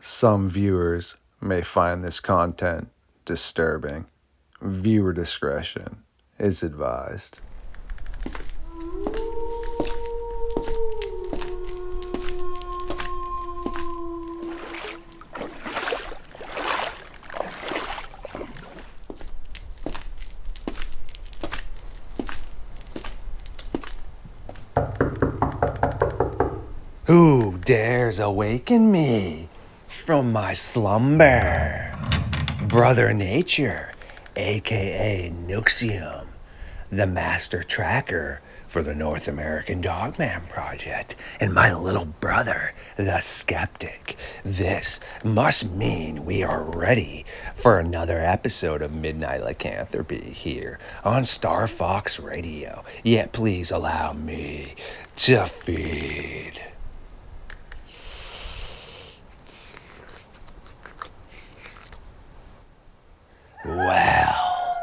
Some viewers may find this content disturbing. Viewer discretion is advised. Who dares awaken me from my slumber? Brother Nature, aka Noixium, the master tracker for the North American Dogman project, and my little brother, the Skeptic. This must mean we are ready for another episode of Midnight Lycanthropy here on StarFox Radio. Yet please allow me to feed. Well,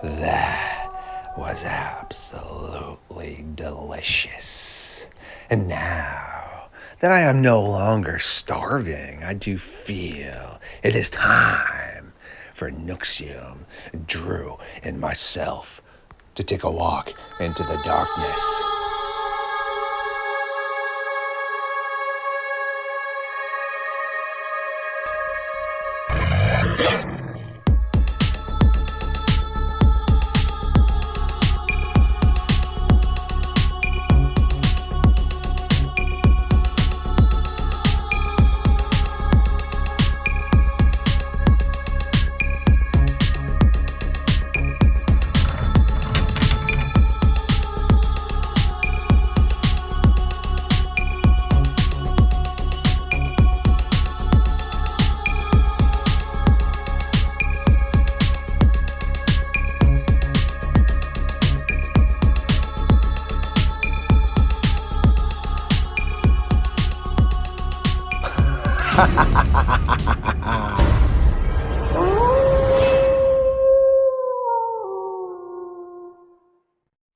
that was absolutely delicious. And now that I am no longer starving, I do feel it is time for Noixium, Drew, and myself to take a walk into the darkness.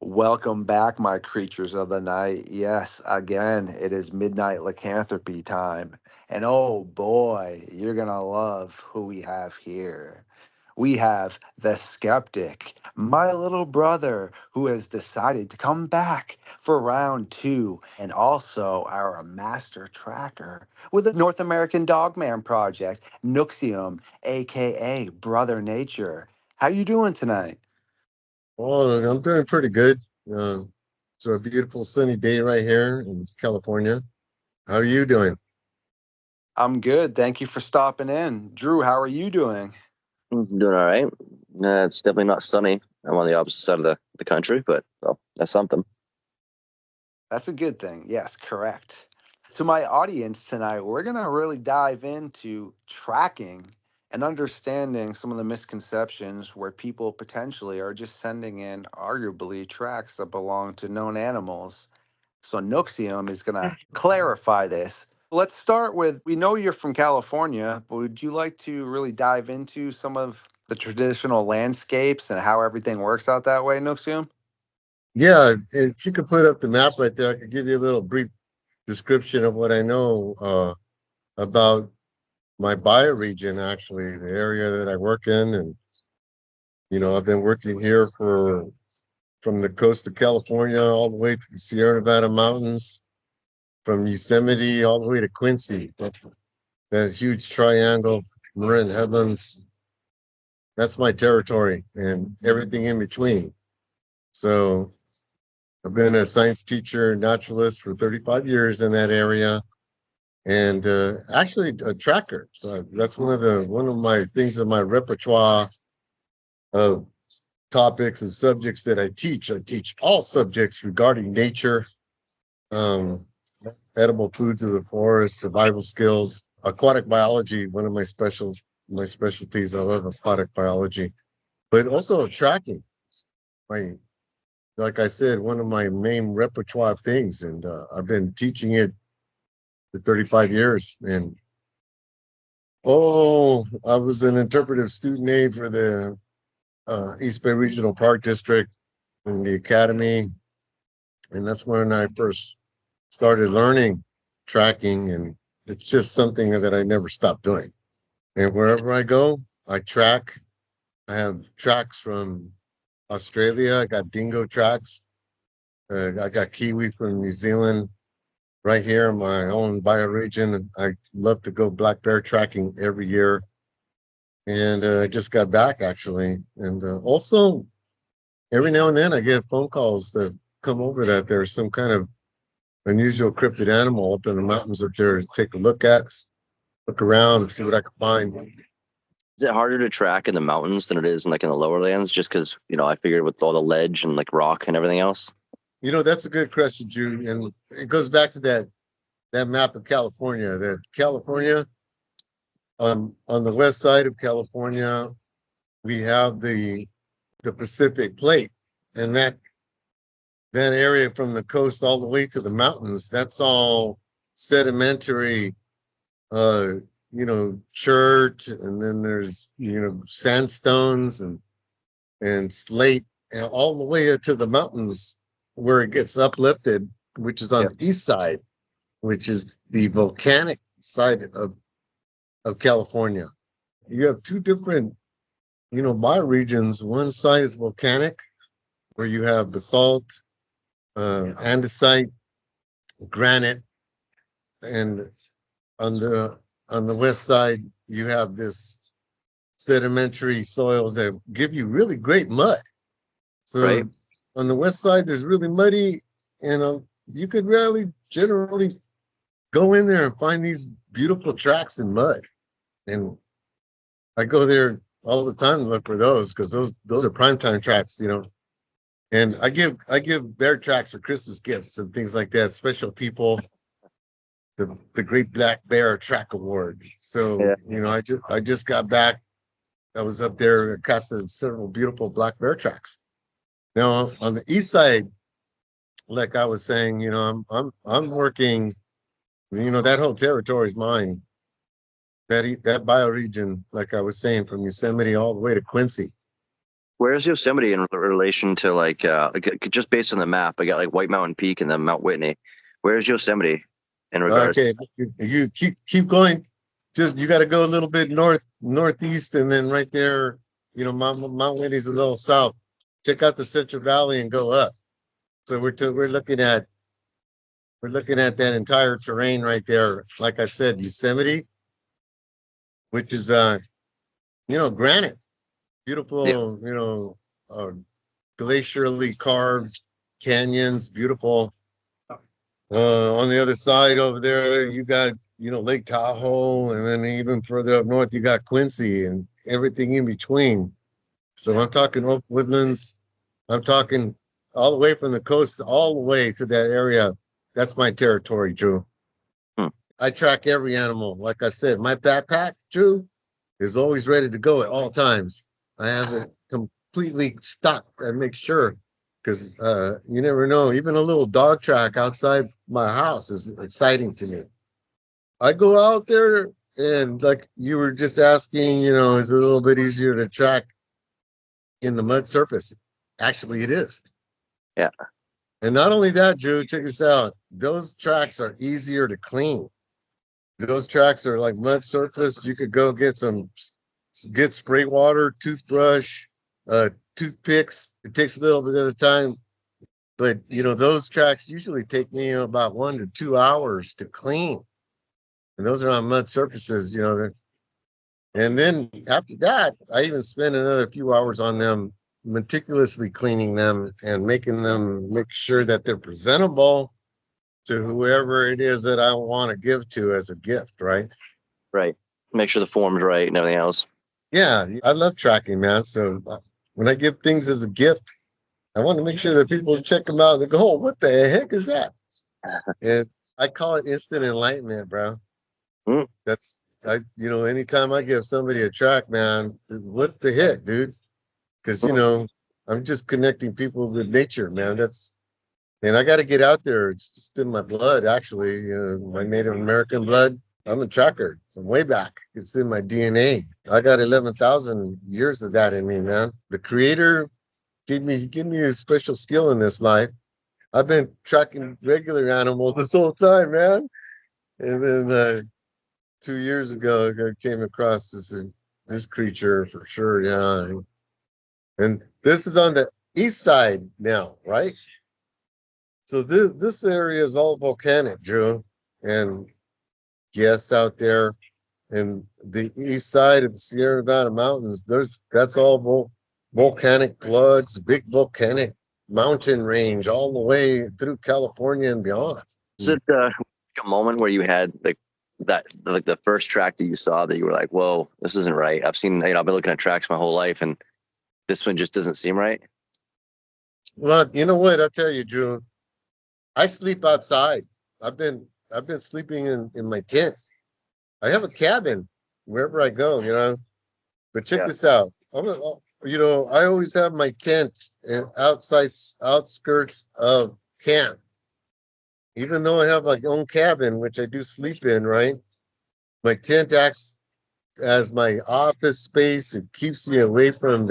Welcome back, my creatures of the night. Yes, again, it is midnight lycanthropy time. And oh boy, you're going to love who we have here. We have the Skeptic, my little brother, who has decided to come back for round two, and also our master tracker with the North American Dogman project, Noixium, aka Brother Nature. How you doing tonight? Oh, I'm doing pretty good. Uh, it's a beautiful sunny day right here in California. How are you doing? I'm good. Thank you for stopping in. Drew, how are you doing? Doing all right. It's definitely not sunny. I'm on the opposite side of the country, but well, that's something. That's a good thing. Yes, correct. To my audience tonight, we're going to really dive into tracking and understanding some of the misconceptions where people potentially are just sending in arguably tracks that belong to known animals. So Noxium is going to clarify this. Let's start with, we know you're from California, but would you like to really dive into some of the traditional landscapes and how everything works out that way, Noxium? Yeah, if you could put up the map right there, I could give you a little brief description of what I know about my bioregion, actually, the area that I work in. And, I've been working here from the coast of California all the way to the Sierra Nevada mountains, from Yosemite all the way to Quincy. That huge triangle, Marin Headlands, that's my territory and everything in between. So I've been a science teacher, naturalist for 35 years in that area, and actually a tracker. So that's one of my things in my repertoire of topics and subjects that I teach. I teach all subjects regarding nature, um, edible foods of the forest, survival skills, aquatic biology. One of my specialties. I love aquatic biology, but also tracking. Like I said, one of my main repertoire things, and I've been teaching it for 35 years. And I was an interpretive student aide for the East Bay Regional Park District in the academy, and that's when I first started learning tracking and it's just something that I never stop doing. And wherever I go, I track. I have tracks from Australia. I got dingo tracks. I got kiwi from New Zealand. Right here in my own bioregion, I love to go black bear tracking every year. And I just got back actually. And also, every now and then I get phone calls that come over that there's some kind of unusual cryptid animal up in the mountains up there to take a look at, look around, see what I can find. Is it harder to track in the mountains than it is in like in the lower lands? Just because I figured with all the ledge and like rock and everything else. That's a good question, Drew, and it goes back to that map of California. That California, on the west side of California, we have the Pacific Plate, and that area from the coast all the way to the mountains, that's all sedimentary, chert, and then there's sandstones and slate, and all the way to the mountains where it gets uplifted, which is on the east side, which is the volcanic side of California. You have two different bioregions. One side is volcanic, where you have basalt, andesite, granite, and on the west side you have this sedimentary soils that give you really great mud. So right. On the west side there's really muddy, and you could really generally go in there and find these beautiful tracks in mud. And I go there all the time to look for those, because those are primetime tracks, And I give bear tracks for Christmas gifts and things like that. Special people, the Great Black Bear Track Award. So I just got back. I was up there and casted several beautiful black bear tracks. Now on the east side, like I was saying, I'm working. That whole territory is mine. That bioregion, like I was saying, from Yosemite all the way to Quincy. Where's Yosemite in relation to like just based on the map? I got like White Mountain Peak and then Mount Whitney. Where's Yosemite in regards? Okay, you keep going. Just you got to go a little bit northeast, and then right there, Mount Whitney's a little south. Check out the Central Valley and go up. So we're looking at that entire terrain right there. Like I said, Yosemite, which is granite. Beautiful, glacially carved canyons, beautiful. On the other side over there, you got, Lake Tahoe, and then even further up north, you got Quincy and everything in between. So I'm talking oak woodlands. I'm talking all the way from the coast all the way to that area. That's my territory, Drew. I track every animal. Like I said, my backpack, Drew, is always ready to go at all times. I have it completely stocked. I make sure, because you never know. Even a little dog track outside my house is exciting to me. I go out there, and like you were just asking, is it a little bit easier to track in the mud surface? Actually, it is. Yeah. And not only that, Drew, check this out. Those tracks are easier to clean. Those tracks are like mud surface. You could go get spray water, toothbrush, toothpicks. It takes a little bit at a time, but those tracks usually take me about 1 to 2 hours to clean, and those are on mud surfaces. And then after that, I even spend another few hours on them, meticulously cleaning them and making them make sure that they're presentable to whoever it is that I want to give to as a gift, right? Right. Make sure the form's right and everything else. Yeah, I love tracking, man. So when I give things as a gift, I want to make sure that people check them out and they go, "Oh, what the heck is that?" And I call it instant enlightenment, bro. Anytime I give somebody a track, man, what the heck, dude? Because I'm just connecting people with nature, man. And I got to get out there. It's just in my blood, actually. My Native American blood. I'm a tracker from way back. It's in my DNA. I got 11,000 years of that in me, man. The Creator gave me a special skill in this life. I've been tracking regular animals this whole time, man. And then 2 years ago, I came across this creature for sure. Yeah, and this is on the east side now, right? So this area is all volcanic, Drew, and yes, out there in the east side of the Sierra Nevada mountains, that's all volcanic plugs, big volcanic mountain range all the way through California and beyond. Was it a moment where you had like that, like the first track that you saw that you were like, "Whoa, this isn't right"? I've seen, I've been looking at tracks my whole life, and this one just doesn't seem right. Well, you know what? I'll tell you, Drew. I sleep outside. I've been sleeping in my tent. I have a cabin wherever I go, But check this out. I always have my tent outside outskirts of camp. Even though I have my own cabin, which I do sleep in, right? My tent acts as my office space. It keeps me away from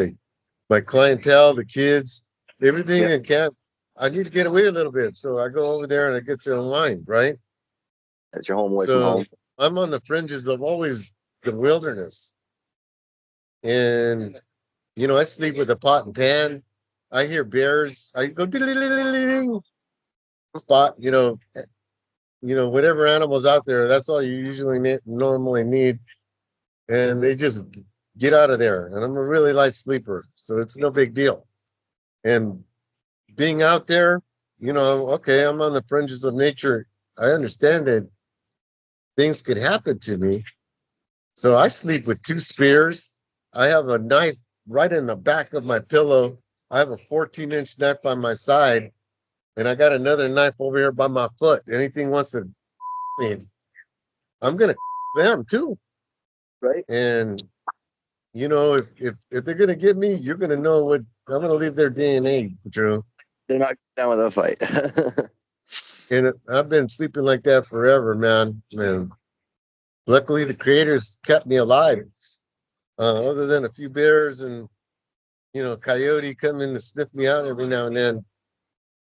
my clientele, the kids, everything in camp. I need to get away a little bit, so I go over there and I get to unwind, right? That's your home away So from home. I'm on the fringes of always the wilderness, and I sleep with a pot and pan. I hear bears. I go ding, spot. Whatever animals out there. That's all you usually normally need, and they just get out of there. And I'm a really light sleeper, so it's no big deal. And being out there, okay, I'm on the fringes of nature. I understand that things could happen to me. So I sleep with 2 spears. I have a knife right in the back of my pillow. I have a 14-inch knife by my side, and I got another knife over here by my foot. Anything wants to me, I'm gonna them too. Right. And if they're gonna get me, you're gonna know what I'm gonna leave their DNA, Drew. They're not down with a fight. And I've been sleeping like that forever, man. Luckily, the creators kept me alive. Other than a few bears and coyote coming to sniff me out every now and then,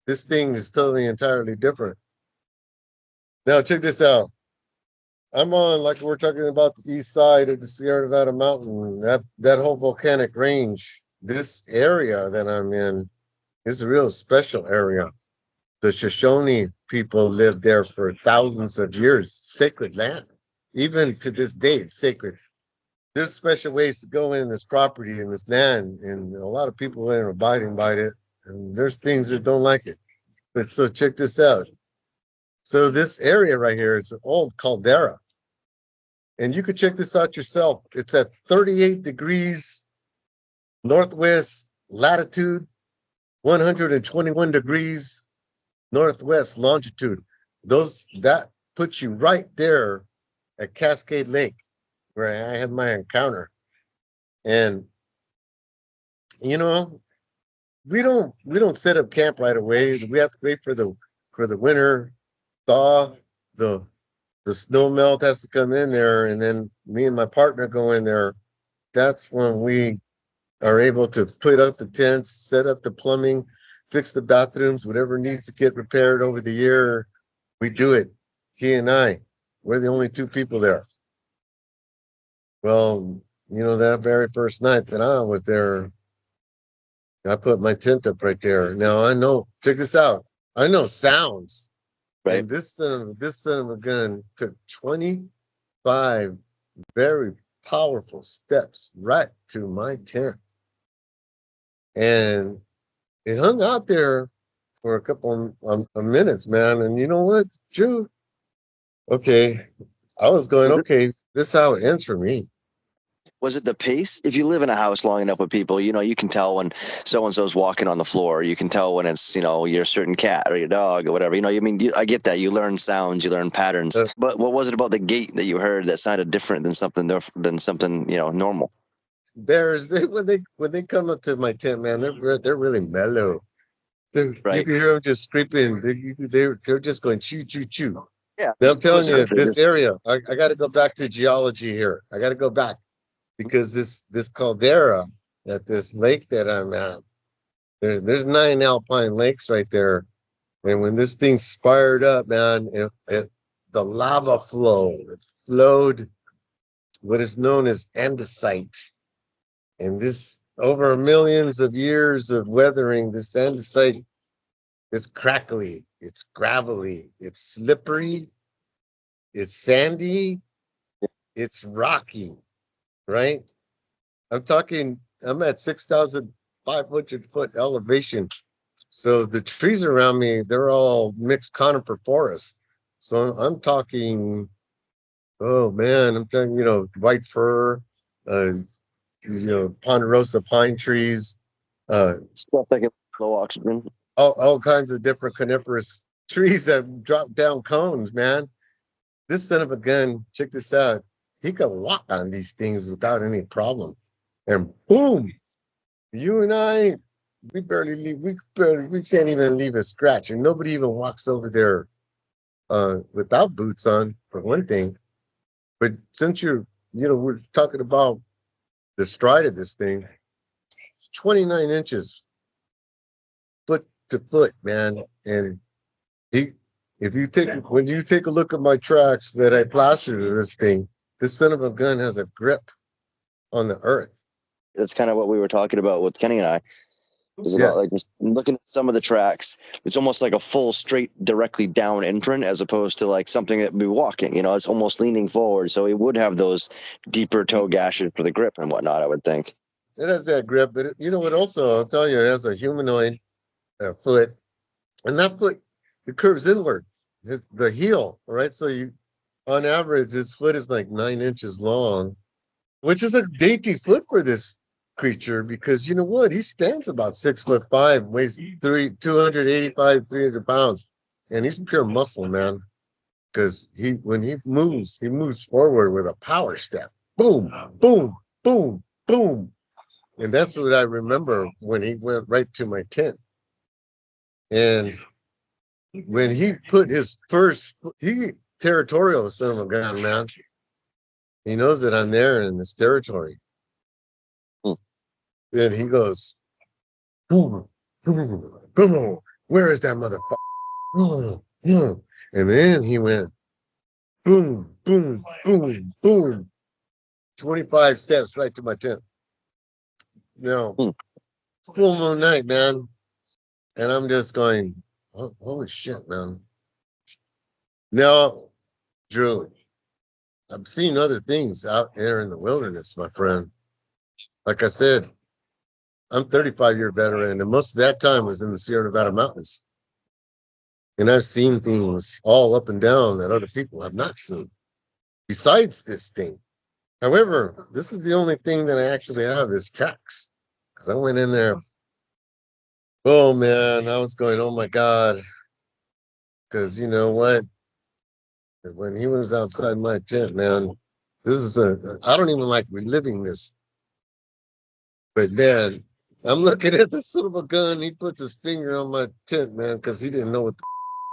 this thing is totally entirely different. Now, check this out. I'm on, like we're talking about, the east side of the Sierra Nevada mountain. That whole volcanic range. This area that I'm in is a real special area. The Shoshone people lived there for thousands of years. Sacred land. Even to this day, it's sacred. There's special ways to go in this property and this land, and a lot of people are abiding by it. And there's things that don't like it. But so check this out. So this area right here is an old caldera. And you could check this out yourself. It's at 38 degrees northwest latitude, 121 degrees northwest longitude. That puts you right there at Cascade Lake, where I had my encounter. And we don't set up camp right away. We have to wait for the winter thaw. The snow melt has to come in there, and then me and my partner go in there. That's when we are able to put up the tents, set up the plumbing, fix the bathrooms, whatever needs to get repaired over the year. We do it. He and I, we're the only 2 people there. Well, that very first night that I was there, I put my tent up right there. Now I know, check this out. I know sounds. Right. And this son of a gun took 25 very powerful steps right to my tent. And it hung out there for a couple of minutes, man. And you know what, Drew? Okay, I was going, okay, this is how it ends for me. Was it the pace? If you live in a house long enough with people, you can tell when so-and-so's walking on the floor. You can tell when it's, your certain cat or your dog or whatever. I get that. You learn sounds, you learn patterns. But what was it about the gate that you heard that sounded different than something normal? Bears, when they come up to my tent, man, they're really mellow. Right. You can hear them just scraping. They're just going chew, chew, chew. Yeah. Now, I'm telling you, this area, I got to go back to geology here. I got to go back. Because this caldera at this lake that I'm at, there's 9 alpine lakes right there, and when this thing fired up, man, the the lava flow. It flowed what is known as andesite. And this, over millions of years of weathering, this andesite is crackly, it's gravelly, it's slippery, it's sandy, it's rocky, right? I'm at 6,500 foot elevation. So the trees around me, they're all mixed conifer forest. So I'm talking, oh man, I'm talking, white fir, ponderosa pine trees, Stuff that can low oxygen. all kinds of different coniferous trees that drop down cones, man. This son of a gun, check this out. He could walk on these things without any problem. And boom, you and I, we can't even leave a scratch. And nobody even walks over there without boots on, for one thing. But since we're talking about the stride of this thing, it's 29 inches foot to foot, man. And when you take a look at my tracks that I plastered to this thing, this son of a gun has a grip on the earth. That's kind of what we were talking about with Kenny and I. It's about like just looking at some of the tracks. It's almost like a full straight directly down imprint as opposed to like something that would be walking. It's almost leaning forward. So it would have those deeper toe gashes for the grip and whatnot, I would think. It has that grip, but it also, I'll tell you, it has a humanoid foot. And that foot, it curves inward. The heel, right? So on average, his foot is like 9 inches long, which is a dainty foot for this creature because you know what? He stands about 6'5", weighs 285, 300 pounds, and he's pure muscle, man. Because when he moves forward with a power step. Boom, boom, boom, boom. And that's what I remember when he went right to my tent. And when he put his territorial son of a gun, man. He knows that I'm there in this territory. Then he goes, boom, boom, boom, where is that motherfucker? And then he went, boom, boom, boom, boom. 25 steps right to my tent. Full moon night, man. And I'm just going, oh, holy shit, man. Now, Drew, I've seen other things out there in the wilderness, my friend. Like I said, I'm 35-year veteran, and most of that time was in the Sierra Nevada mountains. And I've seen things all up and down that other people have not seen, besides this thing. However, this is the only thing that I actually have is tracks. Because I went in there, oh man, I was going, oh my God. Because you know what? When he was outside my tent, man, I don't even like reliving this. But man, I'm looking at this son of a gun. He puts his finger on my tent, man, because he didn't know what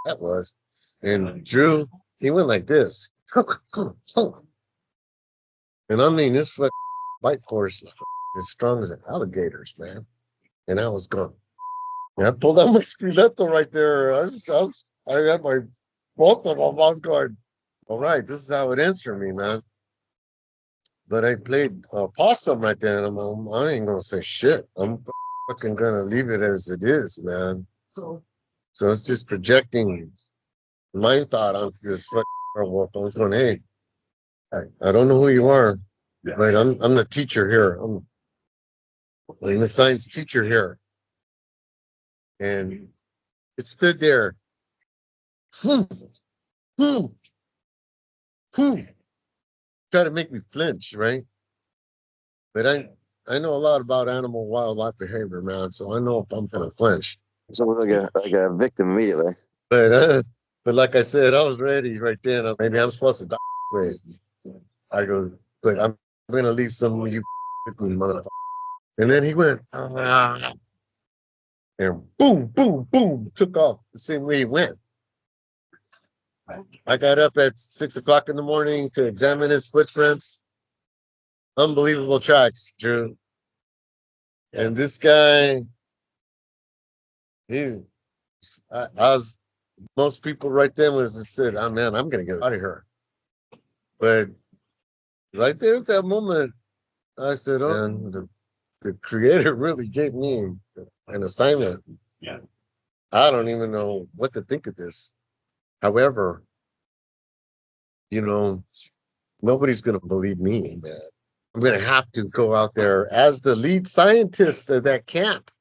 that was. And Drew, he went like this. And I mean, this bite force is as strong as an alligator's, man. And I was going, I pulled out my stiletto right there. I had my both of them. I was going, all right, this is how it ends for me, man. But I played possum right there, and I ain't gonna say shit. I'm fucking gonna leave it as it is, man. So it's just projecting my thought onto this fucking werewolf. I was going, hey, I don't know who you are, but I'm the teacher here. I'm the science teacher here. And it stood there. Try to make me flinch, right? But I know a lot about animal wildlife behavior, man. So I know if I'm gonna flinch. So we're like a victim immediately. But like I said, I was ready right then. Maybe I'm supposed to die. I go, but I'm gonna leave some of you with me, motherfucker. And then he went, and boom, boom, boom, took off the same way he went. I got up at 6 o'clock in the morning to examine his footprints. Unbelievable tracks, Drew. And this guy, I was most people right then was just said, "Oh man, I'm gonna get out of here." But right there at that moment, I said, "Oh, and the creator really gave me an assignment. Yeah. I don't even know what to think of this. However, you know, nobody's gonna believe me, man. I'm gonna have to go out there as the lead scientist of that camp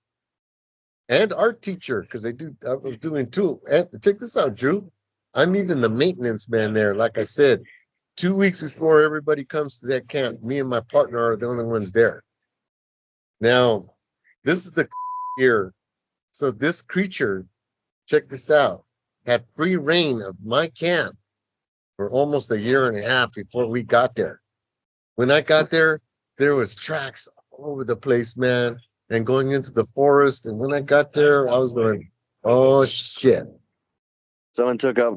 and art teacher because I was doing two. And check this out, Drew. I'm even the maintenance man there. Like I said, 2 weeks before everybody comes to that camp, me and my partner are the only ones there. Now, this is the year. So this creature, check this out, had free reign of my camp for almost a year and a half before we got there. When I got there, there was tracks all over the place, man, and going into the forest. And when I got there, I was going, oh shit. Someone took up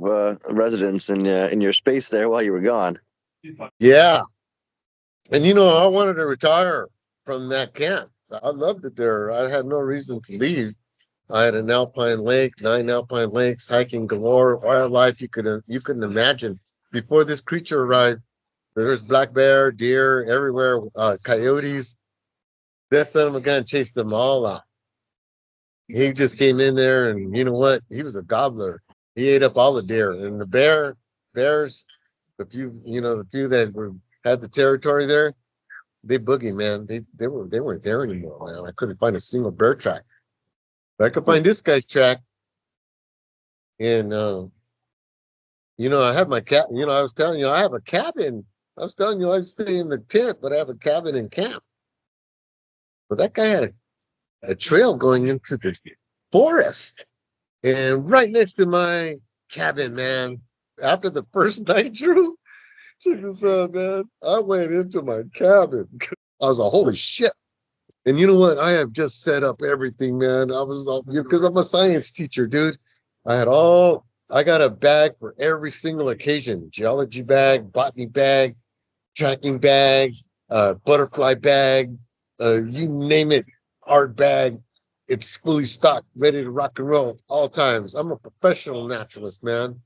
residence in your space there while you were gone. Yeah. And I wanted to retire from that camp. I loved it there. I had no reason to leave. I had an alpine lake, 9 alpine lakes, hiking galore, wildlife you couldn't imagine. Before this creature arrived, there was black bear, deer everywhere, coyotes. That son of a gun chased them all out. He just came in there, and you know what? He was a gobbler. He ate up all the deer, and the bears, the few that had the territory there, they boogie, man. They weren't there anymore, man. I couldn't find a single bear track, but I could find this guy's track, and I had my cat. I was telling you I have a cabin. I was telling you I stay in the tent, but I have a cabin in camp. But that guy had a trail going into the forest, and right next to my cabin, man. After the first night, Drew, check this out, man. I went into my cabin. I was like, holy shit. And you know what? I have just set up everything, man. I was because I'm a science teacher, dude. I got a bag for every single occasion. Geology bag, botany bag, tracking bag, butterfly bag, you name it, art bag. It's fully stocked, ready to rock and roll at all times. I'm a professional naturalist, man.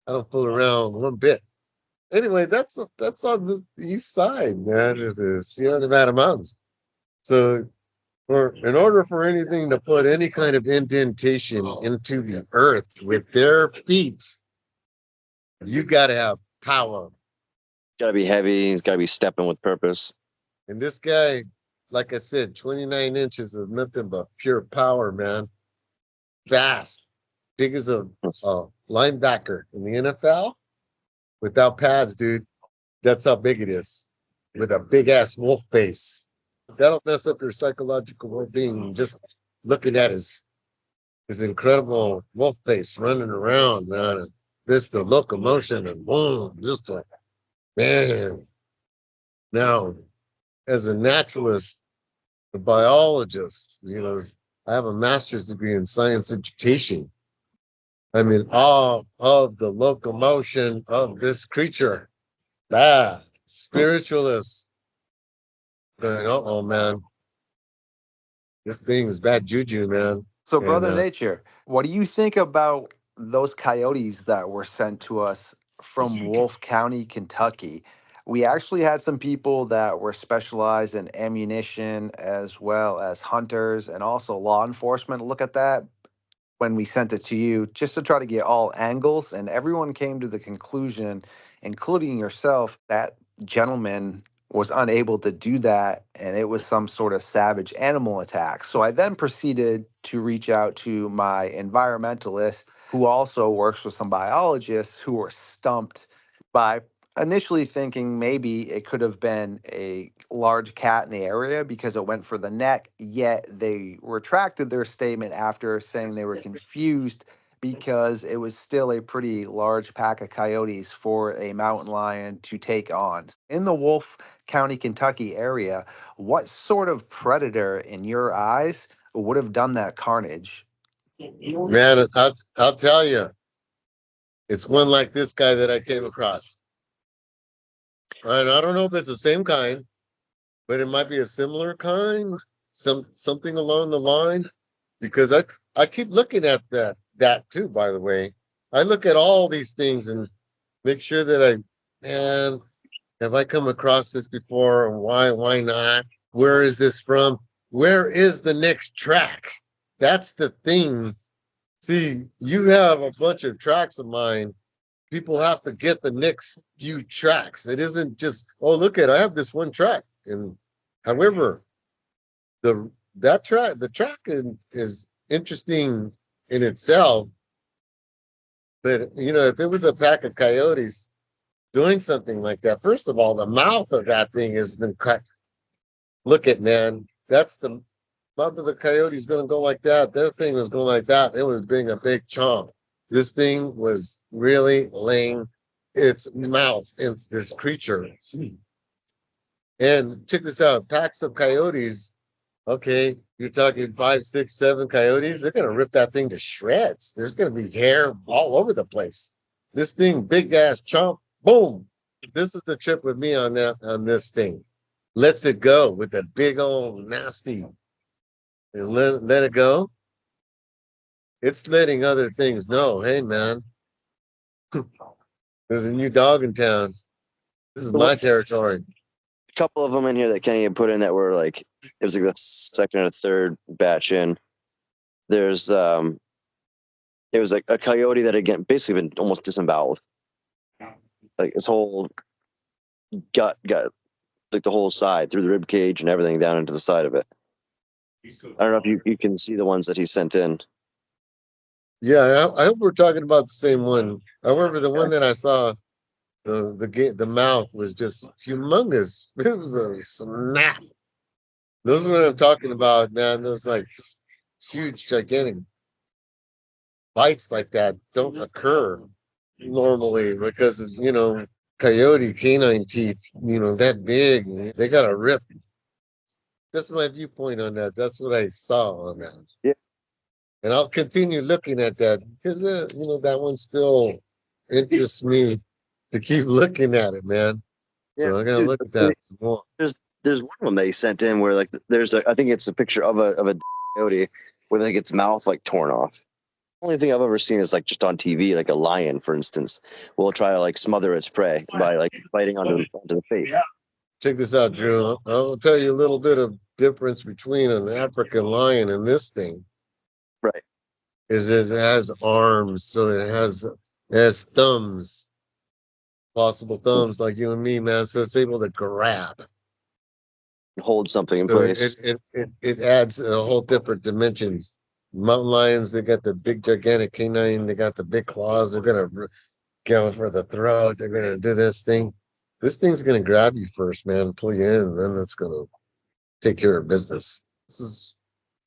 I don't fool around one bit. Anyway, that's on the east side, man, of the Sierra Nevada mountains. So, in order for anything to put any kind of indentation into the earth with their feet, you got to have power. Got to be heavy. It's got to be stepping with purpose. And this guy, like I said, 29 inches of nothing but pure power, man. Fast, big as a linebacker in the NFL without pads, dude. That's how big it is, with a big ass wolf face. That'll mess up your psychological well-being. Just looking at his incredible wolf face running around, man. This the locomotion and boom, just like man. Now, as a naturalist, a biologist, I have a master's degree in science education. I'm in awe of the locomotion of this creature. Spiritualist. Going, oh man, this thing is bad juju, man. So, Brother Nature, what do you think about those coyotes that were sent to us from Wolf County, Kentucky? We actually had some people that were specialized in ammunition as well as hunters and also law enforcement look at that when we sent it to you, just to try to get all angles. And everyone came to the conclusion, including yourself, that gentleman was unable to do that, and it was some sort of savage animal attack. So I then proceeded to reach out to my environmentalist, who also works with some biologists, who were stumped by initially thinking maybe it could have been a large cat in the area because it went for the neck, yet they retracted their statement after saying they were confused because it was still a pretty large pack of coyotes for a mountain lion to take on. In the Wolf County, Kentucky area, what sort of predator in your eyes would have done that carnage? Man, I'll tell you, it's one like this guy that I came across. And I don't know if it's the same kind, but it might be a similar kind, something along the line, because I keep looking at that that too, by the way. I look at all these things and make sure that man, have I come across this before? Why not? Where is this from? Where is the next track? That's the thing. See, you have a bunch of tracks of mine. People have to get the next few tracks. It isn't just, oh, look at, I have this one track. And however, the track is interesting in itself. But if it was a pack of coyotes doing something like that, first of all, the mouth of that thing is the cut. Look at, man, that's the mouth of the coyote is going to go like that. That thing was going like that. It was being a big chomp. This thing was really laying its mouth into this creature. And check this out, packs of coyotes. Okay, you're talking 5, 6, 7 coyotes. They're going to rip that thing to shreds. There's going to be hair all over the place. This thing, big ass chomp, boom. This is the trip with me on this thing. Lets it go with the big old nasty. And let it go. It's letting other things know, hey man, there's a new dog in town. This is my territory. A couple of them in here that Kenny had put in that were like, it was like the second or third batch in. There's it was like a coyote that had basically been almost disemboweled. Like his whole gut got like the whole side through the rib cage and everything down into the side of it. I don't know if you can see the ones that he sent in. Yeah, I hope we're talking about the same one. However, the one that I saw, the mouth was just humongous. It was a snap. Those are what I'm talking about, man. Those like huge, gigantic bites like that don't occur normally because coyote canine teeth, that big, they got to rip. That's my viewpoint on that. That's what I saw on that. Yeah. And I'll continue looking at that because, that one still interests me to keep looking at it, man. Yeah, so I got to look at that some more. There's one of them they sent in where like I think it's a picture of a coyote with like its mouth like torn off. Only thing I've ever seen is like just on TV, like a lion, for instance, will try to like smother its prey by like biting onto the face. Check this out, Drew. I'll tell you a little bit of difference between an African lion and this thing. Right. Is it has arms, so it has thumbs, possible thumbs like you and me, man. So it's able to grab, hold something in place. It adds a whole different dimension. Mountain lions, they got the big gigantic canine, they got the big claws. They're gonna go for the throat. They're gonna do this thing. This thing's gonna grab you first, man, pull you in, and then it's gonna take care of business. This is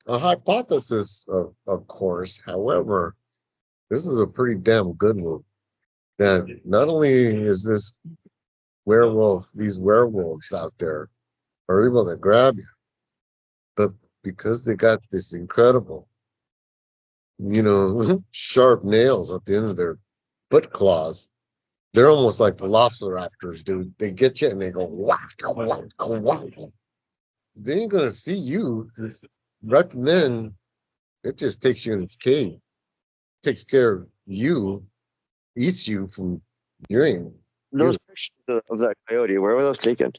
a hypothesis, of course. However, this is a pretty damn good one. That not only is these werewolves out there are able to grab you, but because they got this incredible, sharp nails at the end of their foot claws, they're almost like velociraptors, dude. They get you and they go whack, whack, whack. They ain't gonna see you. Right then, it just takes you in its cage, takes care of you, eats you from urine. Those pictures of that coyote, where were those taken?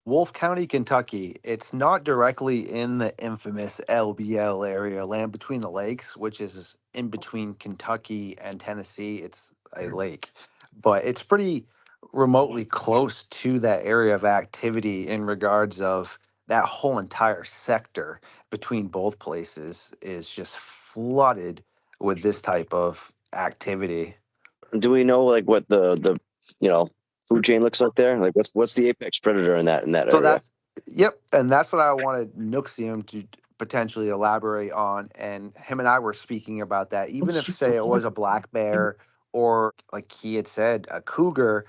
Wolf County, Kentucky. It's not directly in the infamous LBL area, land between the lakes, which is in between Kentucky and Tennessee. It's a lake, but it's pretty remotely close to that area of activity in regards of that whole entire sector between both places is just flooded with this type of activity. Do we know like what the food chain looks like there? Like what's the apex predator in that So area? and that's what I wanted Noixium to potentially elaborate on. And him and I were speaking about that. Even if, say, it was a black bear or, like he had said, a cougar,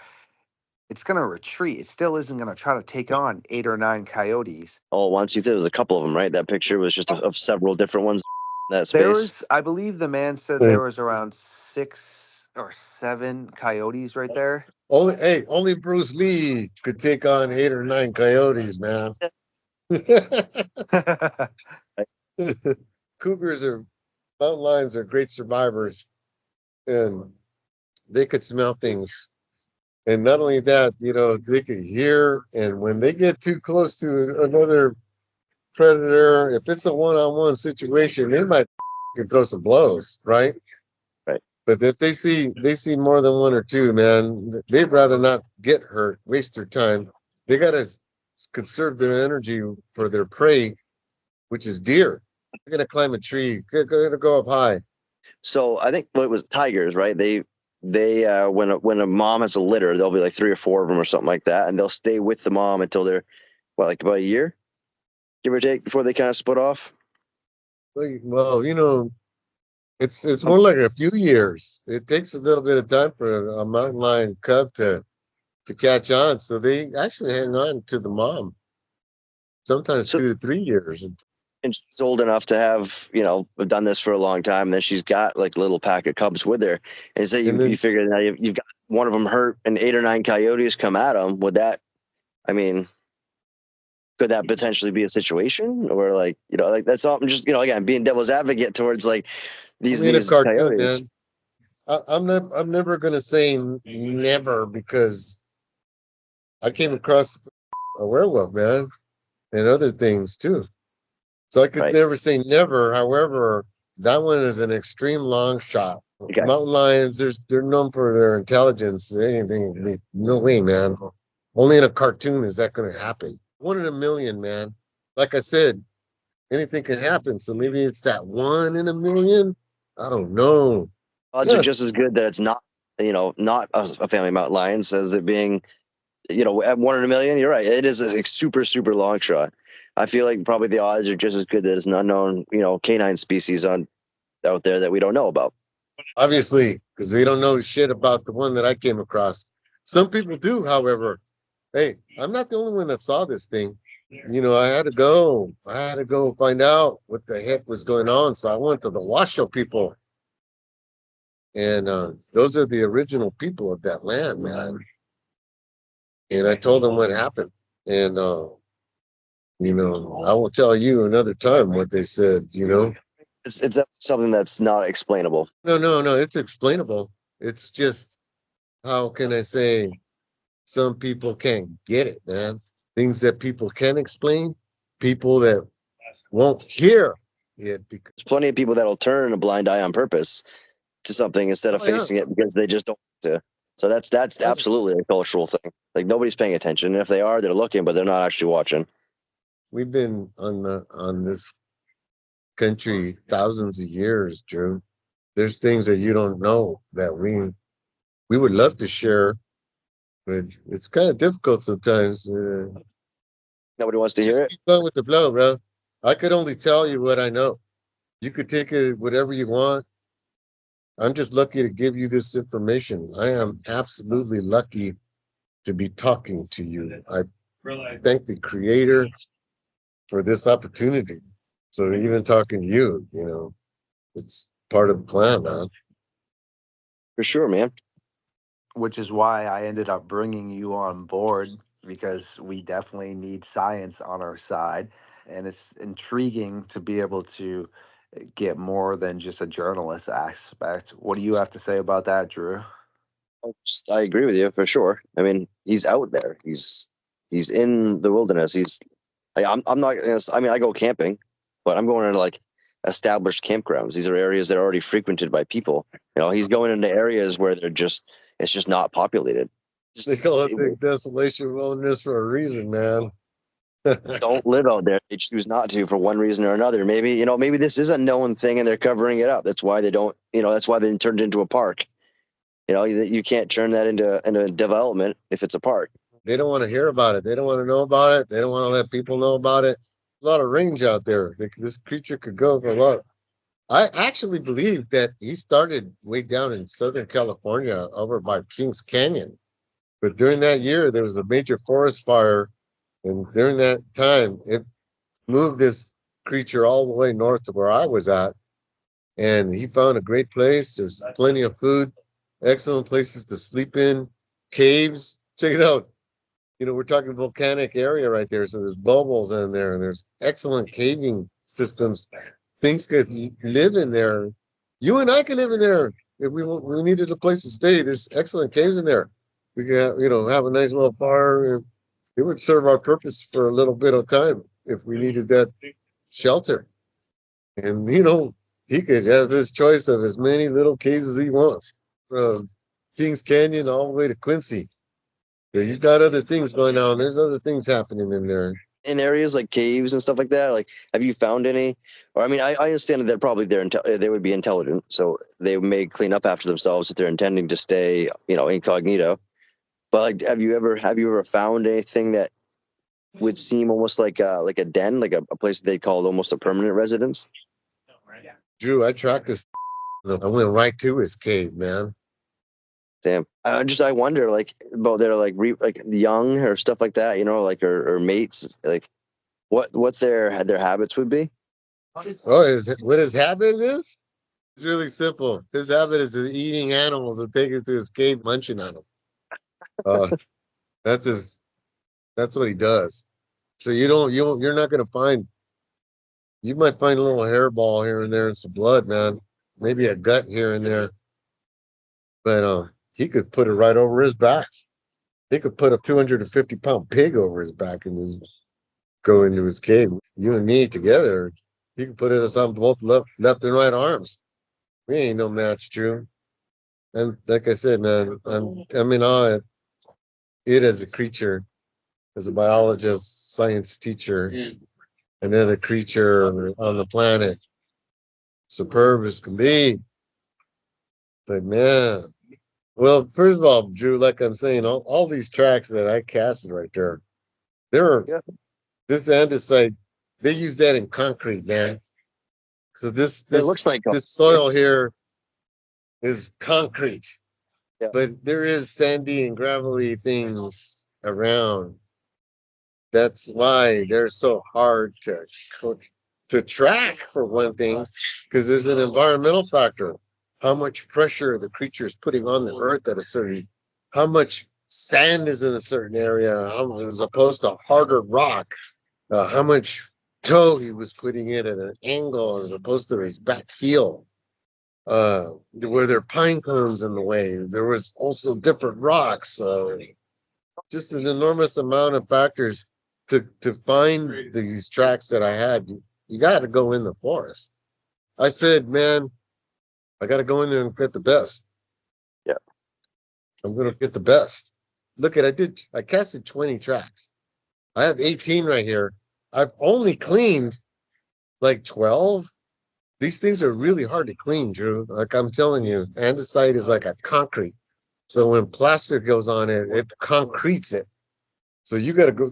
it's going to retreat. It still isn't going to try to take on 8 or 9 coyotes. Oh, once you said there was a couple of them, right? That picture was just of several different ones in that space. There was, I believe the man said there was around 6 or 7 coyotes right there. Only Bruce Lee could take on 8 or 9 coyotes, man. Cougars are Mountain lions are great survivors, and they could smell things. And not only that, they could hear. And when they get too close to another predator, if it's a one-on-one situation, they might can throw some blows, right? Right. But if they see more than one or two, man, they'd rather not get hurt, waste their time. They gotta conserve their energy for their prey, which is deer. They're gonna climb a tree, they're gonna go up high. So I think it was tigers, right? They when a mom has a litter, there'll be like 3 or 4 of them or something like that, and they'll stay with the mom until they're like about a year, give or take, before they kind of split off. Well, it's more like a few years. It takes a little bit of time for a mountain lion cub to catch on. So they actually hang on to the mom, sometimes So 2 to 3 years. and she's old enough to have done this for a long time. And then she's got like a little pack of cubs with her, and so you, And then you figure now you've got one of them hurt and 8 or 9 coyotes come at them. Would that? I mean, could that potentially be a situation, or like that's all? I'm just again being devil's advocate towards like I these mean, a these cartoon, coyotes. man. I'm never gonna say never, because I came across a werewolf, man, and other things too. So I could Right. never say never. However, that one is an extreme long shot. Okay. Mountain lions, they're known for their intelligence. Anything, no way, man. Only in a cartoon is that going to happen. 1 in a million, man. Like I said, anything can happen. So maybe it's that 1 in a million. I don't know. Odds are Yeah, just as good that it's not a family mountain lions as it being at 1 in a million. You're right. It is a super, super long shot. I feel like probably the odds are just as good that it's an unknown, canine species out there that we don't know about. obviously, because they don't know shit about the one that I came across. Some people do, however. Hey, I'm not the only one that saw this thing. I had to go. I had to go find out what the heck was going on. So I went to the Washoe people, and those are the original people of that land, man. And I told them what happened, and I will tell you another time what they said. It's something that's not explainable. No, it's explainable. It's just, how can I say? Some people can't get it, man. Things that people can explain, people that won't hear it because. There's plenty of people that'll turn a blind eye on purpose to something instead of Oh yeah. facing it because they just don't want to. So that's absolutely a cultural thing. Like nobody's paying attention. And if they are, they're looking, but they're not actually watching. We've been on this country thousands of years, Drew. There's things that you don't know that we would love to share, but it's kind of difficult sometimes. Nobody wants to hear Just it. keep going with the flow, bro. I could only tell you what I know. You could take it whatever you want. I'm just lucky to give you this information. I am absolutely lucky to be talking to you. I thank the creator for this opportunity. So even talking to you, it's part of the plan, man. For sure, man. Which is why I ended up bringing you on board, because we definitely need science on our side. And it's intriguing to be able to get more than just a journalist aspect. What do you have to say about that, Drew? I agree with you for sure. I mean, he's out there. He's in the wilderness. He's like, I'm not. I mean, I go camping, but I'm going into like established campgrounds. These are areas that are already frequented by people. He's going into areas where it's just not populated. They call it the desolation wilderness for a reason, man. Don't live out there. They choose not to for one reason or another. Maybe this is a known thing and they're covering it up. That's why they don't. That's why they turned it into a park. You can't turn that into development if it's a park. They don't want to hear about it. They don't want to know about it. They don't want to let people know about it. A lot of range out there. This creature could go for a lot. I actually believe that he started way down in Southern California over by Kings Canyon. But during that year, there was a major forest fire. And during that time, it moved this creature all the way north to where I was at. And he found a great place. There's plenty of food, excellent places to sleep in, caves. Check it out. We're talking volcanic area right there. So there's bubbles in there, and there's excellent caving systems things could live in there. You and I could live in there if we needed a place to stay. There's excellent caves in there. We could, have a nice little fire. It would serve our purpose for a little bit of time if we needed that shelter. And he could have his choice of as many little caves as he wants, from Kings Canyon all the way to Quincy. But he's got other things going on. There's other things happening in there. In areas like caves and stuff like that, like, have you found any? Or I mean, I understand that they're probably they would be intelligent, so they may clean up after themselves if they're intending to stay, incognito. But like, have you ever found anything that would seem almost like a den, like a place that they called almost a permanent residence? Drew, I tracked this. I went right to his cave, man. Damn. I wonder, like, about their like young or stuff like that, or mates, like what their habits would be. Oh, what his habit is? It's really simple. His habit is eating animals and taking to his cave, munching on them. That's what he does. So you're not gonna find. You might find a little hairball here and there and some blood, man. Maybe a gut here and there. But he could put it right over his back. He could put a 250-pound pig over his back and just go into his cave. You and me together, he could put it on both left and right arms. We ain't no match, Drew. And like I said, man, I'm in awe at it as a creature, as a biologist, science teacher, another creature on the planet, superb as can be. But man, well, first of all, Drew, like I'm saying, all these tracks that I casted right there, this andesite, they use that in concrete, man. So this It looks like this soil here is concrete, Yeah. but there is sandy and gravelly things around. That's why they're so hard to track, for one thing, because there's an environmental factor. How much pressure the creature is putting on the earth at a certain, how much sand is in a certain area, as opposed to harder rock, how much toe he was putting in at an angle as opposed to his back heel. Were there pine cones in the way? There was also different rocks. Just an enormous amount of factors to find these tracks that I had. You got to go in the forest. I said, man, I got to go in there and get the best. Yeah. I'm going to get the best. Look I casted 20 tracks. I have 18 right here. I've only cleaned like 12. These things are really hard to clean, Drew. Like I'm telling you, andesite is like a concrete. So when plaster goes on it, it concretes it. So you got to go,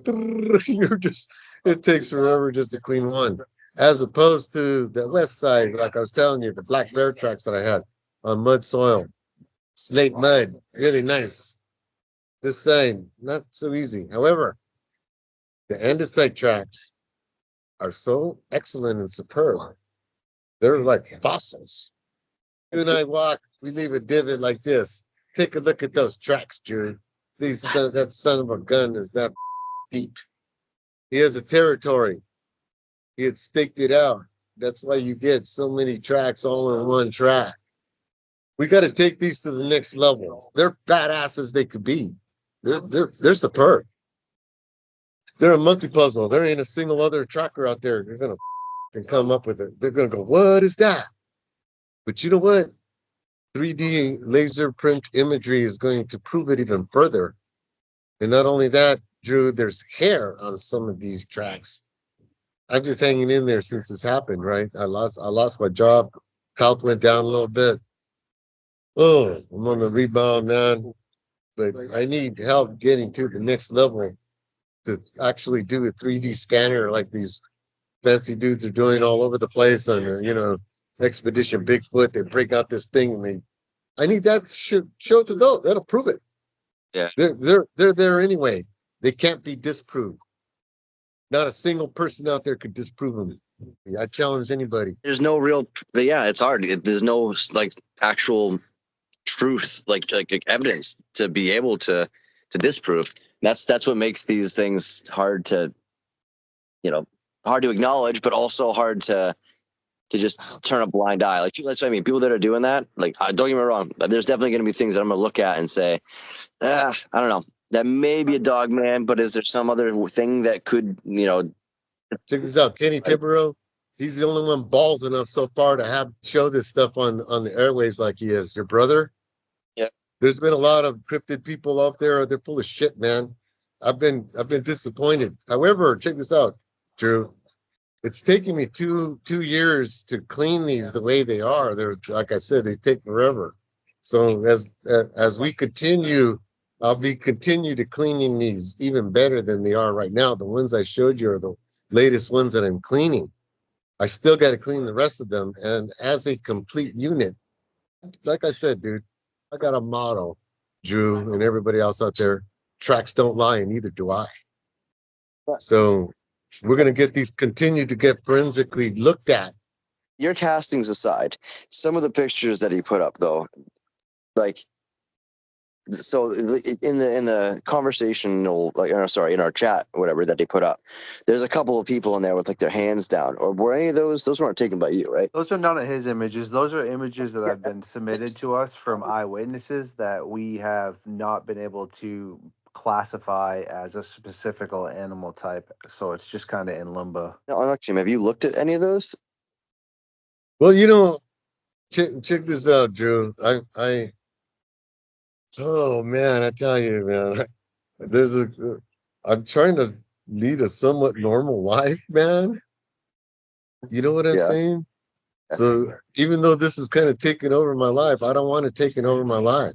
it takes forever just to clean one. As opposed to the west side, like I was telling you, the black bear tracks that I had on mud soil, slate mud, really nice. This side, not so easy. However, the andesite tracks are so excellent and superb. They're like fossils. You and I walk, we leave a divot like this. Take a look at those tracks, Drew. That son of a gun is that deep. He has a territory. He had staked it out. That's why you get so many tracks all in one track. We got to take these to the next level. They're badass as they could be. They're superb. They're a monkey puzzle. There ain't a single other tracker out there. They're gonna come up with it. They're gonna go, what is that? But you know what? 3D laser print imagery is going to prove it even further. And not only that, Drew, there's hair on some of these tracks. I'm just hanging in there since this happened, right? I lost my job. Health went down a little bit. Oh, I'm on the rebound, man. But I need help getting to the next level to actually do a 3D scanner like these fancy dudes are doing all over the place on, Expedition Bigfoot. They break out this thing and I need that show to go. That'll prove it. Yeah. They're there anyway. They can't be disproved. Not a single person out there could disprove them. I challenge anybody. There's no real, yeah, it's hard. There's no like actual truth, like evidence to be able to disprove. That's what makes these things hard to acknowledge, but also hard to to just turn a blind eye. Like that's what I mean. People that are doing that, like don't get me wrong, there's definitely going to be things that I'm going to look at and say, I don't know. That may be a Dogman, but is there some other thing that could, Check this out, Kenny Tibero. He's the only one balls enough so far to have show this stuff on the airwaves like he is. Your brother. Yeah. There's been a lot of cryptid people out there. They're full of shit, man. I've been disappointed. However, check this out, Drew. It's taken me two years to clean these the way they are. They're, like I said, they take forever. So as we continue, I'll be continue to cleaning these even better than they are right now. The ones I showed you are the latest ones that I'm cleaning. I still got to clean the rest of them. And as a complete unit, like I said, dude, I got a motto, Drew, and everybody else out there. Tracks don't lie, and neither do I. So we're going to get these continue to get forensically looked at. Your castings aside, some of the pictures that he put up, though, like, so in the conversational, like, sorry, in our chat, whatever that they put up, there's a couple of people in there with like their hands down. Or were any of those weren't taken by you, right? Those are none of his images. Those are images that have been submitted to us from eyewitnesses that we have not been able to classify as a specific animal type. So it's just kind of in limbo. Now, Noixium, have you looked at any of those? Well, check this out, Drew. Oh man, I tell you, man, I'm trying to lead a somewhat normal life, man. You know what I'm saying? So even though this is kind of taking over my life, I don't want it taking over my life.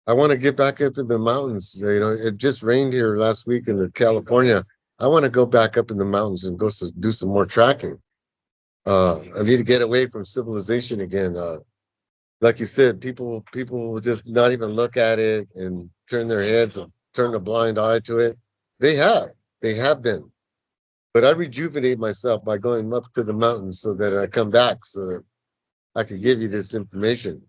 I want to get back up in the mountains. It just rained here last week in California. I want to go back up in the mountains and go do some more tracking. I need to get away from civilization again. Like you said, people will just not even look at it and turn their heads and turn a blind eye to it. They have been. But I rejuvenate myself by going up to the mountains so that I come back so that I can give you this information.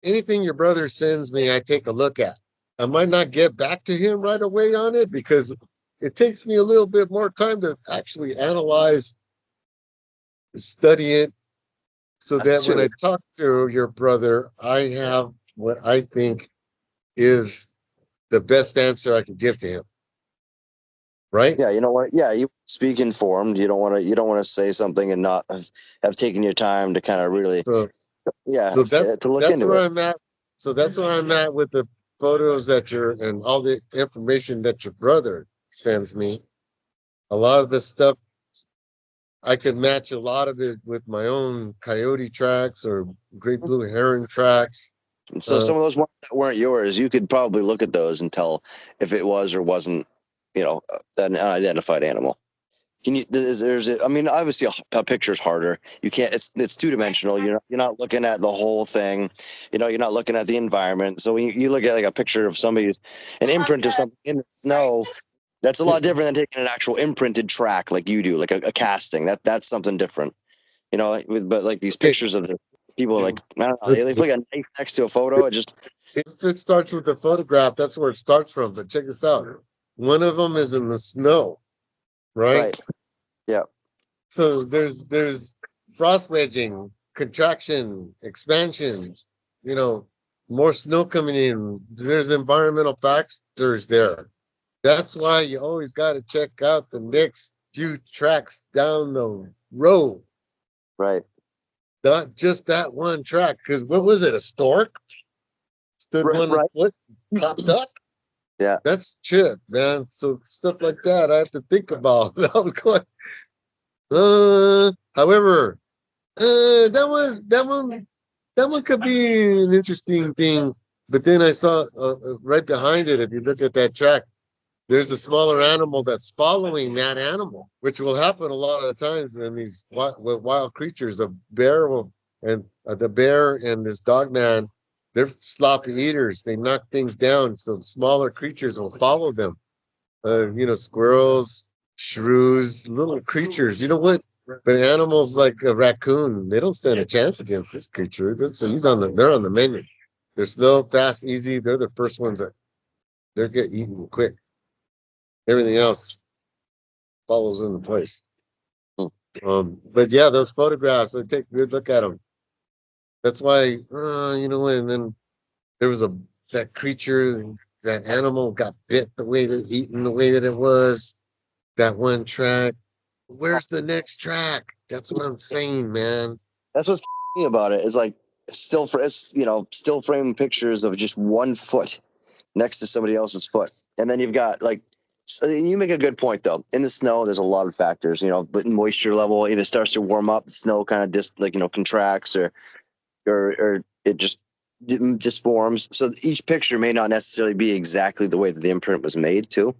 Anything your brother sends me, I take a look at. I might not get back to him right away on it because it takes me a little bit more time to actually analyze, study it, so that when I talk to your brother, I have what I think is the best answer I can give to him. Right? Yeah, you know what? Yeah, you speak informed. You don't want to say something and not have taken your time to kind of really So to look that's into where it. I'm at. So that's where I'm at with the photos and all the information that your brother sends me. A lot of the stuff I could match a lot of it with my own coyote tracks or great blue heron tracks. So some of those ones that weren't yours, you could probably look at those and tell if it was or wasn't, an unidentified animal. Can you? I mean, obviously a picture's harder. You can't. It's two dimensional. You're not looking at the whole thing. You're not looking at the environment. So when you look at like a picture of an imprint of something in the snow, that's a lot different than taking an actual imprinted track like you do, like a casting. That's something different. But like these pictures of the people, like I don't know, they put a knife next to a photo. If it starts with the photograph, that's where it starts from. But check this out. One of them is in the snow, right? Yeah. So there's frost wedging, contraction, expansion, more snow coming in. There's environmental factors there. That's why you always got to check out the next few tracks down the road. Right. Not just that one track. Because what was it? A stork? Stood one foot, popped up? Yeah. That's shit, man. So stuff like that I have to think about. I'm going, however, that one could be an interesting thing. But then I saw right behind it, if you look at that track, there's a smaller animal that's following that animal, which will happen a lot of the times in these wild creatures. The bear and this Dogman, they're sloppy eaters. They knock things down, so smaller creatures will follow them. Squirrels, shrews, little creatures. You know what? But animals like a raccoon, they don't stand a chance against this creature. They're on the menu. They're slow, fast, easy. They're the first ones that they get eaten quick. Everything else follows into place. But yeah, those photographs, I take a good look at them. That's why, and then there was that creature, that animal got bit eaten the way that it was. That one track. Where's the next track? That's what I'm saying, man. That's what's about it. It's like still frame pictures of just 1 foot next to somebody else's foot, and then you've got like. So you make a good point though. In the snow, there's a lot of factors, but moisture level either starts to warm up, the snow kind of contracts, or it just forms. So each picture may not necessarily be exactly the way that the imprint was made too.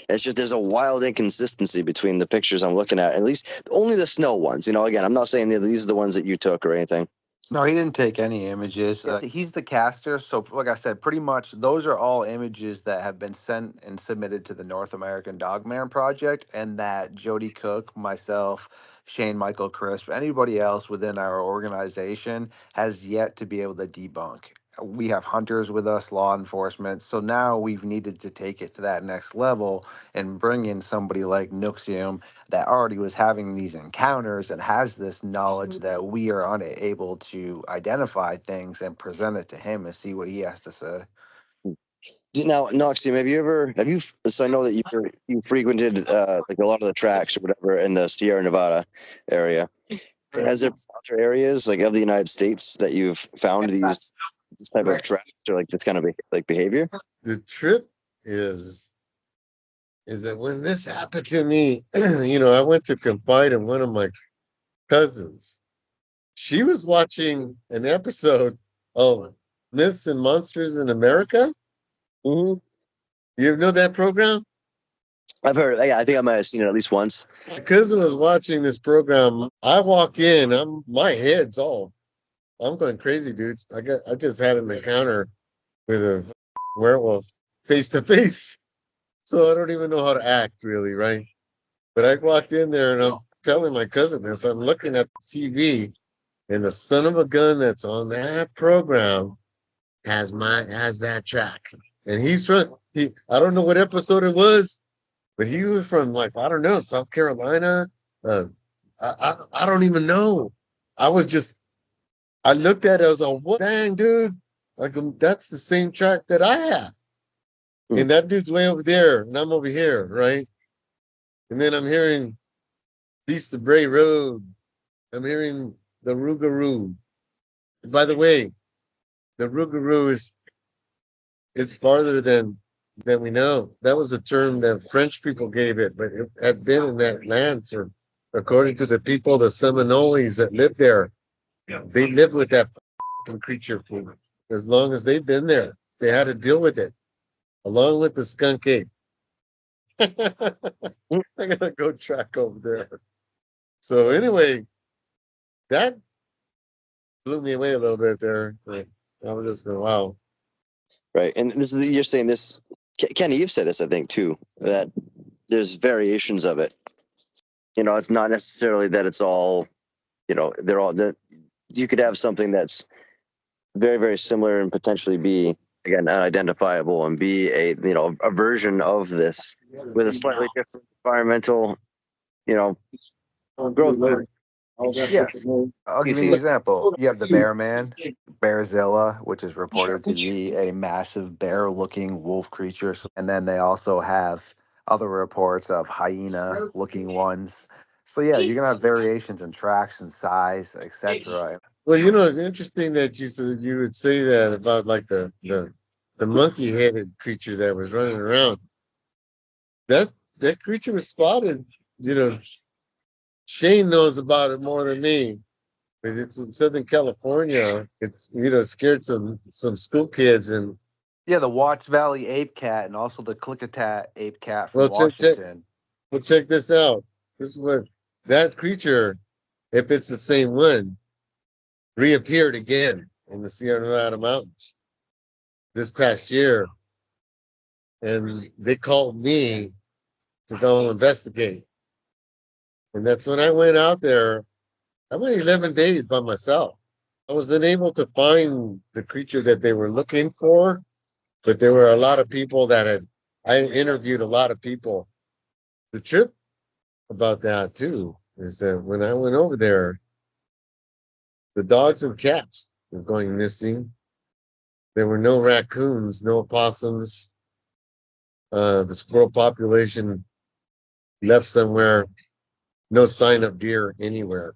It's just there's a wild inconsistency between the pictures I'm looking at least only the snow ones. Again, I'm not saying that these are the ones that you took or anything. No, he didn't take any images. He's the caster, so like I said, pretty much those are all images that have been sent and submitted to the North American Dogman Project, and that Jody Cook, myself, Shane Michael Crisp, anybody else within our organization has yet to be able to debunk. We have hunters with us, law enforcement, so now we've needed to take it to that next level and bring in somebody like Noixium that already was having these encounters and has this knowledge that we are unable to identify things and present it to him and see what he has to say. Now, Noixium, so I know that you frequented like a lot of the tracks or whatever in the Sierra Nevada area. Has there been other areas like of the United States that you've found this type of tracks or like this kind of like behavior? The trip is that when this happened to me, I went to confide in one of my cousins. She was watching an episode of Myths and Monsters in America. Mm-hmm. You know that program? I've heard. Yeah, I think I might have seen it at least once. My cousin was watching this program. I walk in. My head's all. I'm going crazy, dude. I just had an encounter with a werewolf face to face. So I don't even know how to act really, right? But I walked in there and I'm telling my cousin this. I'm looking at the TV and the son of a gun that's on that program has that track. And I don't know what episode it was, but he was from like, I don't know, South Carolina. I don't even know. I looked at it, I was like, what? Dang, dude. Like, that's the same track that I have. And that dude's way over there, and I'm over here, right? And then I'm hearing Beast of Bray Road. I'm hearing the Rougarou. By the way, the Rougarou is farther than we know. That was a term that French people gave it, but it had been in that land according to the people, the Seminoles that lived there. They lived with that creature for as long as they've been there. They had to deal with it, along with the skunk ape. I gotta go track over there. So anyway, that blew me away a little bit there. I was just going, wow. Right, and you're saying this, Kenny. You've said this, I think, too, that there's variations of it. It's not necessarily that it's all. They're all that. You could have something that's very, very similar and potentially be again unidentifiable and be a version of this with a slightly different environmental growth. Yes. I'll give you an example. You have the Bear Man, Bearzilla, which is reported to be a massive bear-looking wolf creature. And then they also have other reports of hyena-looking ones. So yeah, you're gonna have variations in tracks and size, etc. Well, it's interesting that you would say that about like the monkey-headed creature that was running around. That creature was spotted. Shane knows about it more than me. It's in Southern California. It's scared some school kids and yeah, the Watts Valley ape cat and also the Klickitat ape cat from Washington. Check this out. This is what that creature, if it's the same one, reappeared again in the Sierra Nevada mountains this past year, and they called me to go investigate. And that's when I went out there. I went 11 days by myself. I was unable to find the creature that they were looking for, but there were a lot of people I interviewed a lot of people. The trip about that too is that when I went over there, the dogs and cats were going missing. There were no raccoons, no opossums. The squirrel population left somewhere, no sign of deer anywhere.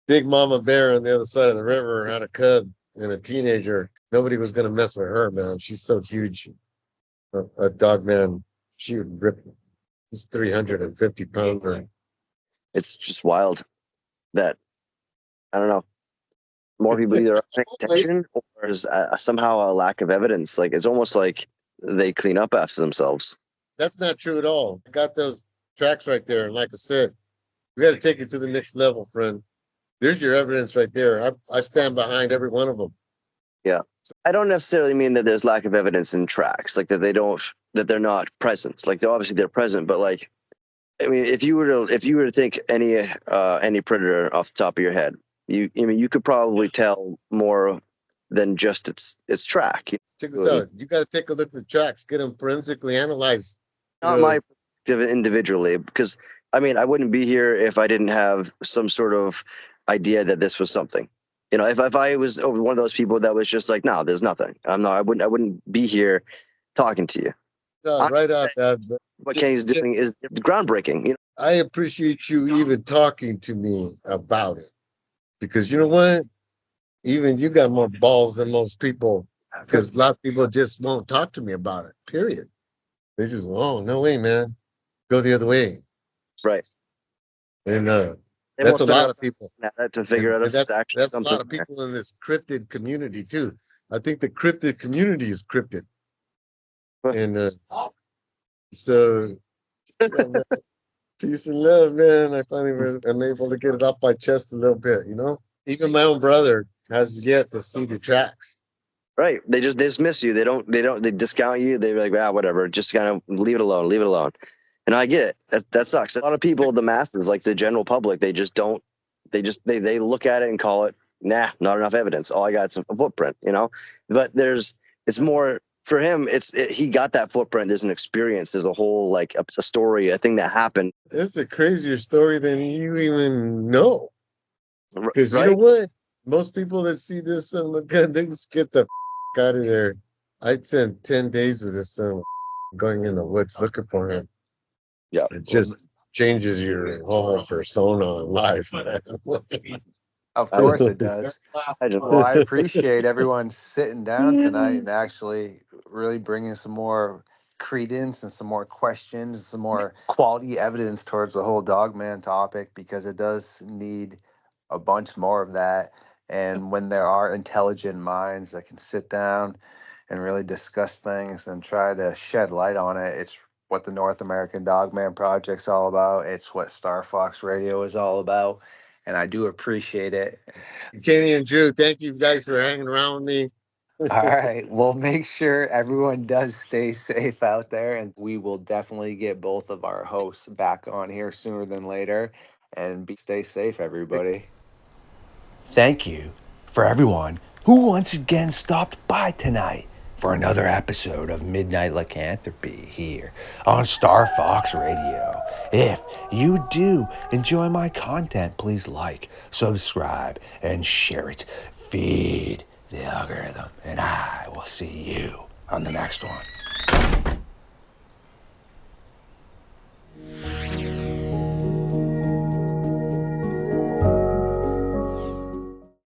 Big Mama Bear on the other side of the river had a cub and a teenager. Nobody was going to mess with her, man. She's so huge. A Dogman, she would rip. He's 350 pounder. It's just wild that, I don't know, more people either aren't paying attention or is somehow a lack of evidence. Like, it's almost like they clean up after themselves. That's not true at all. I got those tracks right there. And like I said, we got to take it to the next level, friend. There's your evidence right there. I stand behind every one of them. Yeah. I don't necessarily mean that there's lack of evidence in tracks, like that they're not present. Like, they're present, but like, I mean, if you were to think any predator off the top of your head, you could probably tell more than just its track. Check this out. You got to take a look at the tracks, get them forensically analyzed. Not my perspective individually, because I mean, I wouldn't be here if I didn't have some sort of idea that this was something. You know, if I was one of those people that was just like, no, there's nothing. I wouldn't be here talking to you. Right off that. What Kenny's doing is groundbreaking. You know? I appreciate you even talking to me about it, because you know what? Even you got more balls than most people, because a lot of people just won't talk to me about it, period. They just, oh, no way, man. Go the other way. Right. And that's a lot of people. To figure out that's a lot of people in this cryptid community, too. I think the cryptid community is cryptid. And so, peace and love, man. I finally am able to get it off my chest a little bit, you know? Even my own brother has yet to see the tracks. Right. They dismiss you. They discount you. They're like, whatever. Just kind of leave it alone. And I get it. That sucks. A lot of people, the masses, like the general public, they look at it and call it, nah, not enough evidence. All I got is a footprint, you know? But it's more for him. He got that footprint. There's an experience. There's a whole, like a story, a thing that happened. It's a crazier story than you even know. Because right? You know what? Most people that see this son of a gun, they just get the out of there. I'd spend 10 days with this son going in the woods looking for him. Yeah. It just changes your whole persona in life. Of course it does. Well, I appreciate everyone sitting down tonight and actually really bringing some more credence and some more questions and some more quality evidence towards the whole Dogman topic, because it does need a bunch more of that. And when there are intelligent minds that can sit down and really discuss things and try to shed light on it, it's what the North American Dogman Project's all about. It's what Star Fox Radio is all about. And I do appreciate it. Kenny and Drew, thank you guys for hanging around with me. All right. Well, make sure everyone does stay safe out there. And we will definitely get both of our hosts back on here sooner than later. And stay safe, everybody. Thank you for everyone who once again stopped by tonight for another episode of Midnight Lycanthropy here on Star Fox Radio. If you do enjoy my content, please like, subscribe, and share it. Feed the algorithm, and I will see you on the next one.